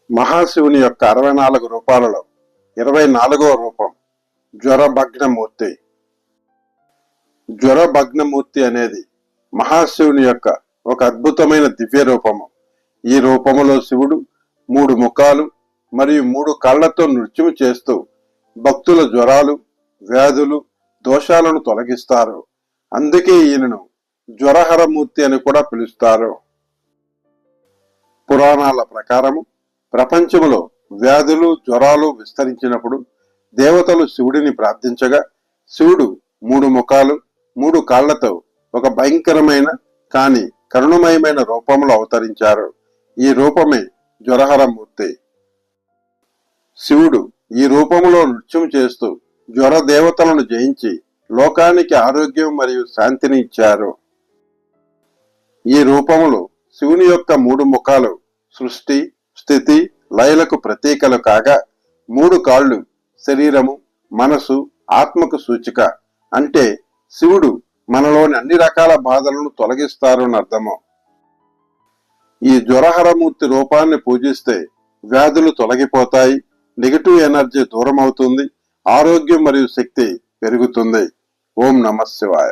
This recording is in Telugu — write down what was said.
మహాశివుని యొక్క 64 రూపాలలో 24వ రూపం జ్వరభగ్నమూర్తి. జ్వరభగ్నమూర్తి అనేది మహాశివుని యొక్క ఒక అద్భుతమైన దివ్య రూపము. ఈ రూపములో శివుడు 3 ముఖాలు మరియు 3 కాళ్లతో నృత్యము చేస్తూ భక్తుల జ్వరాలు, వ్యాధులు, దోషాలను తొలగిస్తారు. అందుకే ఈయనను జ్వరహరమూర్తి అని కూడా పిలుస్తారు. పురాణాల ప్రకారము ప్రపంచంలో వ్యాధులు, జ్వరాలు విస్తరించినప్పుడు దేవతలు శివుడిని ప్రార్థించగా శివుడు 3 ముఖాలు, 3 కాళ్లతో ఒక భయంకరమైన కాని కరుణమయమైన రూపంలో అవతరించారు. ఈ రూపమే జ్వరహరమూర్తి. శివుడు ఈ రూపంలో నృత్యం చేస్తూ జ్వర దేవతలను జయించి లోకానికి ఆరోగ్యం మరియు శాంతిని ఇచ్చారు. ఈ రూపములో శివుని యొక్క 3 ముఖాలు సృష్టి, స్థితి, లయలకు ప్రతీకలు కాగా 3 కాళ్ళు శరీరము, మనసు, ఆత్మకు సూచిక. అంటే శివుడు మనలోని అన్ని రకాల బాధలను తొలగిస్తారు అని అర్థము. ఈ జ్వరహరమూర్తి రూపాన్ని పూజిస్తే వ్యాధులు తొలగిపోతాయి, నెగిటివ్ ఎనర్జీ దూరం అవుతుంది, ఆరోగ్యం మరియు శక్తి పెరుగుతుంది. ఓం నమః శివాయ.